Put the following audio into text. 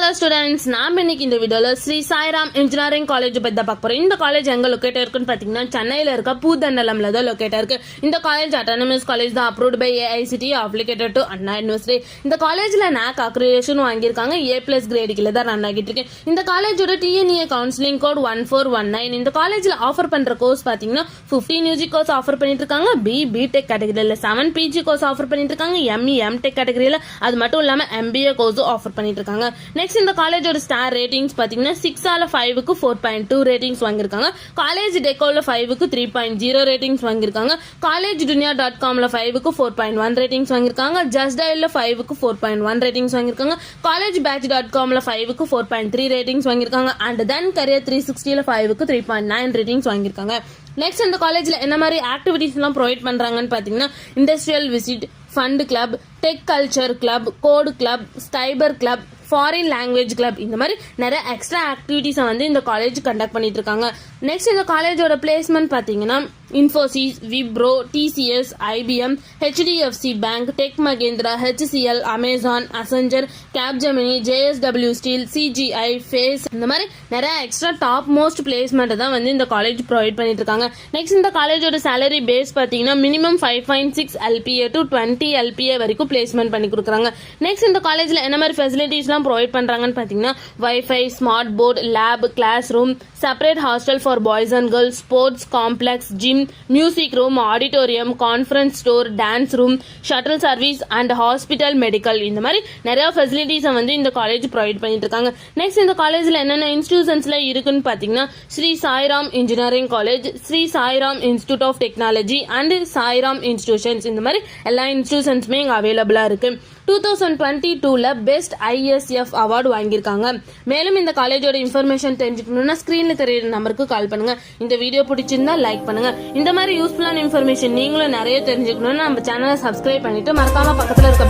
Hello students, நாம் இன்னைக்கு இந்த வீடியோல ஸ்ரீ சாய்ராம் இன்ஜினியரிங் காலேஜ் பத்தி தான் பார்க்க போறோம். இந்த காலேஜ் எங்க லொகேட் இருக்குன்னு பாத்தீங்கன்னா சென்னையில இருக்க பூதண்டலம்ல தான் லொகேட் இருக்கு. இந்த காலேஜ் அட்டானமஸ் காலேஜ் தான், approved by AICTE, affiliated to Anna university. இந்த காலேஜ்ல NAC அக்ரிடேஷன் வாங்கியிருக்காங்க. A+ கிரேட் கீழ தான் ரன் ஆகிட்டு இருக்கு. இந்த காலேஜோட TNA கவுன்சிலிங் கோட் 1419. இந்த காலேஜ்ல ஆஃபர் பண்ற கோர்ஸ் பாத்தீங்கன்னா 15 UG கோர்ஸ் ஆஃபர் பண்ணிட்டு இருக்காங்க. B.Tech கேட்டகரியில 7 PG கோர்ஸ் ஆஃபர் பண்ணிட்டு இருக்காங்க. ME M.Tech கேட்டகரியில அது மட்டும் இல்லாம MBA கோர்ஸ் ஆஃபர் பண்ணிட்டு இருக்காங்க. நெக்ஸ்ட் இந்த காலேஜோட ஸ்டார் ரேட்டிங்ஸ் பாத்தீங்கன்னா 6 5 க்கு 4.2 ரேட்டிங்ஸ் வாங்கியிருக்காங்க. காலேஜ் டெக்கோல 5 க்கு 3.0 ரேட்டிங்ஸ் வாங்கியிருக்காங்க. காலேஜ் dunia.comல 5 க்கு 4.1 ரேட்டிங்ஸ் வாங்கியிருக்காங்க. ஜஸ்ட் டயல்ல 5 க்கு 4.1 ரேட்டிங்ஸ் வாங்கியிருக்காங்க. காலேஜ் batch.comல 5 க்கு 4.3 ரேட்டிங்ஸ் வாங்கியிருக்காங்க. அண்ட் தென் career 360ல 5 க்கு 3.9 ரேட்டிங்ஸ் வாங்கியிருக்காங்க. நெக்ஸ்ட் இந்த காலேஜ்ல என்ன மாதிரி ஆக்டிவிட்டிஸ் எல்லாம் ப்ரொவைட் பண்றாங்கன்னு பாத்தீங்கன்னா industrial visit, fund club, tech culture club, code club, cyber club, foreign language club, இந்த மாதிரி நிறைய எக்ஸ்ட்ரா ஆக்டிவிட்டிஸை வந்து இந்த காலேஜ் கண்டக்ட் பண்ணிட்டு இருக்காங்க. நெக்ஸ்ட் இந்த காலேஜோட பிளேஸ்மெண்ட் பாத்தீங்கன்னா Infosys, Wipro, TCS, IBM, HDFC bank, Tech Mahindra, HCL, Amazon, Accenture, Capgemini, JSW steel, CGI, face, இந்த மாதிரி நிறைய எக்ஸ்ட்ரா டாப் மோஸ்ட் பிளேஸ்மெண்ட் தான் வந்து இந்த காலேஜ் ப்ரொவைட் பண்ணிட்டு இருக்காங்க. நெக்ஸ்ட் இந்த காலேஜோட சேலரி பேஸ் பாத்தீங்கன்னா மினிமம் 5.6 LPA to 20 LPA வரைக்கும் பிளேஸ்மெண்ட் பண்ணி கொடுக்குறாங்க. நெக்ஸ்ட் இந்த காலேஜ்ல என்ன மாதிரி ஃபெசிலிட்டிஸ் ப்ரொவைட் பண்றாங்கன்னு பாத்தீங்கன்னா wifi, smart board, lab, class room, separate hostel for boys and girls, sports complex, gym, music room, auditorium, conference store, dance room, shuttle service and hospital, medical, இந்த மாதிரி நிறைய ஃபெசிலிட்டிஸை வந்து இந்த காலேஜ் ப்ரொவைட் பண்ணிட்டு இருக்காங்க. Next இந்த காலேஜ்ல என்னென்ன இன்ஸ்டிடியூஷன்ஸ்ல இருக்குன்னு பாத்தீங்கன்னா Sri Sairam engineering college, Sri Sairam institute of technology and சாய்ராம் இன்ஸ்டிடியூஷன்ஸ், இந்த மாதிரி எல்லா இன்ஸ்டிடியூஷன்ஸுமே இங்க அவைலபிளா இருக்கு. 2022ல பெஸ்ட் ISF அவார்டு வாங்கியிருக்காங்க. மேலும் இந்த காலேஜோட இன்ஃபர்மேஷன் தெரிஞ்சுக்கணும்னா ஸ்கிரீன்ல தெரியுற நம்பருக்கு கால் பண்ணுங்க. இந்த வீடியோ பிடிச்சிருந்தா லைக் பண்ணுங்க. இந்த மாதிரி யூஸ்ஃபுல்லான இன்ஃபர்மேஷன் நீங்களும் நிறைய தெரிஞ்சுக்கணும்னா நம்ம சேனலை சப்ஸ்கிரைப் பண்ணிட்டு மறக்காம பக்கத்துல இருக்க